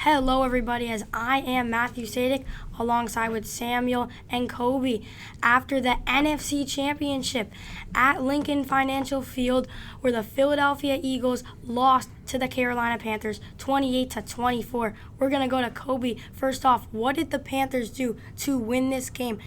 Hello, everybody, as I am Matthew Sadik alongside with Samuel and Kobe after the NFC Championship at Lincoln Financial Field, where the Philadelphia Eagles lost to the Carolina Panthers 28-24. We're going to go to Kobe. First off, what did the Panthers do to win this game?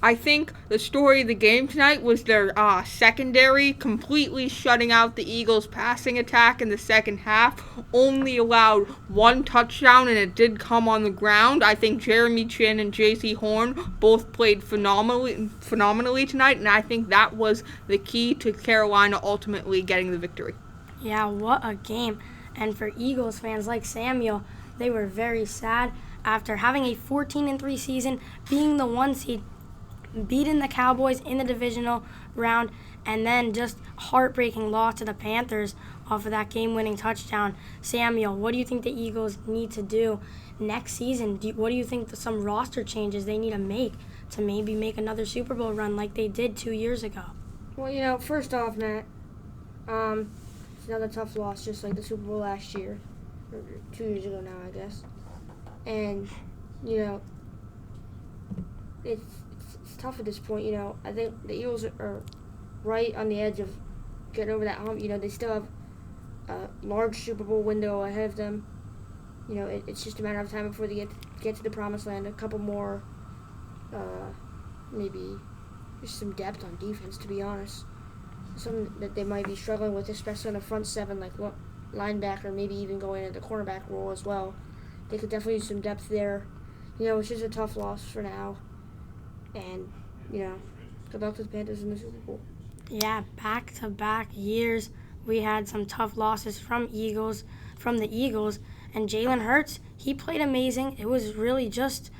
I think the story of the game tonight was their secondary completely shutting out the Eagles' passing attack in the second half. Only allowed one touchdown, and it did come on the ground. I think Jeremy Chin and J.C. Horn both played phenomenally tonight, and I think that was the key to Carolina ultimately getting the victory. Yeah, what a game. And for Eagles fans like Samuel, they were very sad after having a 14-3 season, being the 1 seed, beating the Cowboys in the divisional round, and then just heartbreaking loss to the Panthers off of that game-winning touchdown. Samuel, what do you think the Eagles need to do next season? What do you think some roster changes they need to maybe make another Super Bowl run like they did 2 years ago? Well, first off, Matt, it's another tough loss, just like the Super Bowl last year, or 2 years ago now, I guess. And, it's tough at this point. I think the Eagles are right on the edge of getting over that hump. They still have a large Super Bowl window ahead of them. It's just a matter of time before they get to the promised land. A couple more, maybe just some depth on defense, to be honest. Something that they might be struggling with, especially on the front seven, like linebacker, maybe even going into the cornerback role as well. They could definitely use some depth there. It's just a tough loss for now. And, good luck to the Panthers in the Super Bowl. Yeah, back-to-back years, we had some tough losses from the Eagles. And Jalen Hurts, he played amazing. It was really just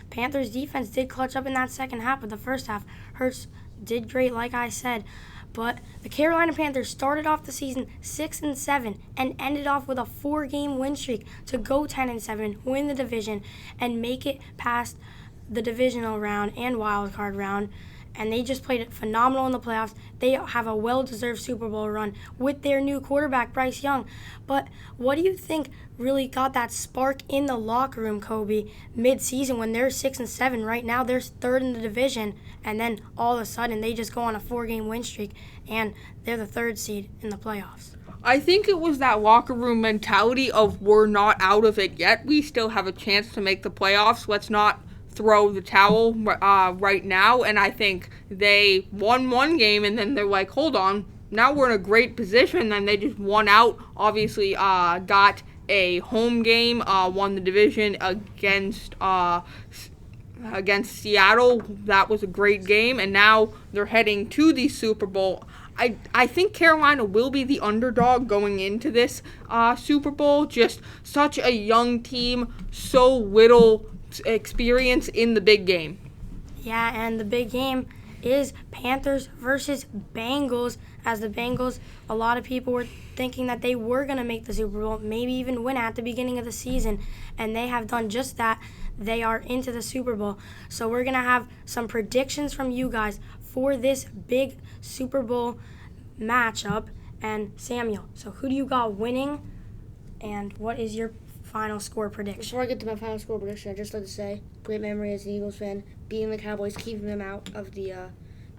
Panthers defense did clutch up in that second half, but the first half, Hurts did great, like I said. But the Carolina Panthers started off the season 6-7 and ended off with a 4-game win streak to go 10-7, win the division, and make it past the divisional round and wild card round, and they just played it phenomenal in the playoffs. They have a well-deserved Super Bowl run with their new quarterback, Bryce Young. But what do you think really got that spark in the locker room, Kobe, mid-season when they're 6-7? Right now, they're third in the division, and then all of a sudden they just go on a 4-game win streak, and they're the third seed in the playoffs. I think it was that locker room mentality of we're not out of it yet. We still have a chance to make the playoffs. Let's not throw the towel right now. And I think they won one game, and then they're like, hold on, now we're in a great position. And they just won out. Obviously, got a home game, won the division against Seattle. That was a great game, and now they're heading to the Super Bowl. I think Carolina will be the underdog going into this Super Bowl. Just such a young team, so little experience in the big game. Yeah, and the big game is Panthers versus Bengals. As the Bengals, a lot of people were thinking that they were going to make the Super Bowl, maybe even win at the beginning of the season, and they have done just that. They are into the Super Bowl. So we're going to have some predictions from you guys for this big Super Bowl matchup. And Samuel, so who do you got winning, and what is your final score prediction? Before I get to my final score prediction, I'd just like to say, great memory as an Eagles fan, beating the Cowboys, keeping them out of the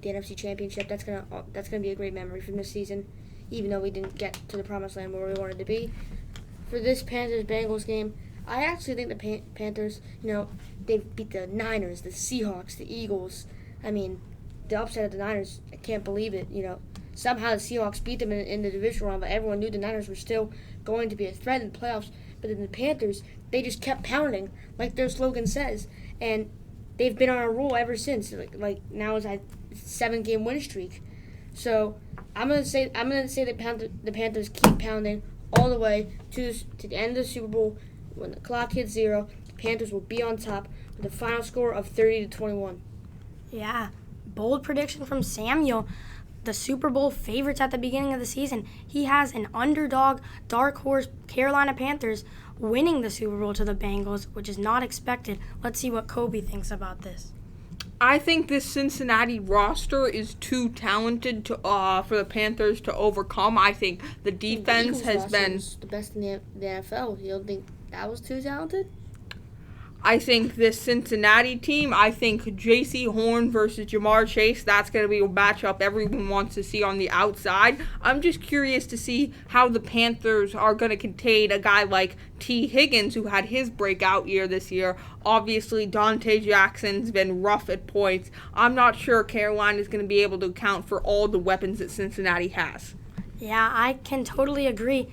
NFC Championship. That's gonna be a great memory from this season, even though we didn't get to the promised land where we wanted to be. For this Panthers-Bengals game, I actually think the Panthers, they beat the Niners, the Seahawks, the Eagles. I mean, the upset of the Niners, I can't believe it. Somehow the Seahawks beat them in the divisional round, but everyone knew the Niners were still going to be a threat in the playoffs. But in the Panthers, they just kept pounding, like their slogan says, and they've been on a roll ever since. Like now it's a 7-game win streak. So I'm gonna say the Panthers keep pounding all the way to the end of the Super Bowl. When the clock hits 0, the Panthers will be on top with a final score of 30-21. Yeah, bold prediction from Samuel. The Super Bowl favorites at the beginning of the season. He has an underdog, dark horse Carolina Panthers winning the Super Bowl to the Bengals, which is not expected. Let's see what Kobe thinks about this. I think this Cincinnati roster is too talented for the Panthers to overcome. I think the defense has been the best in the NFL. You don't think that was too talented? I think this Cincinnati team, I think J.C. Horn versus Jamar Chase, that's going to be a matchup everyone wants to see on the outside. I'm just curious to see how the Panthers are going to contain a guy like T. Higgins, who had his breakout year this year. Obviously, Dante Jackson's been rough at points. I'm not sure Carolina is going to be able to account for all the weapons that Cincinnati has. Yeah, I can totally agree.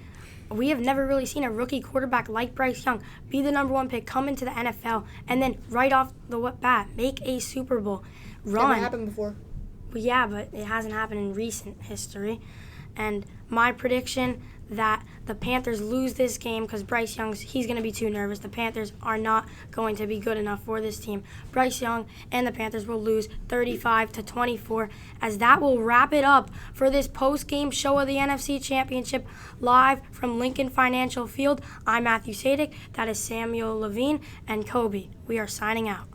We have never really seen a rookie quarterback like Bryce Young be the number one pick, come into the NFL, and then right off the bat, make a Super Bowl run. Never happened before. Well, yeah, but it hasn't happened in recent history. And my prediction that the Panthers lose this game because Bryce Young's, he's going to be too nervous. The Panthers are not going to be good enough for this team. Bryce Young and the Panthers will lose 35-24, as that will wrap it up for this post-game show of the NFC Championship live from Lincoln Financial Field. I'm Matthew Sadik. That is Samuel Levine and Kobe. We are signing out.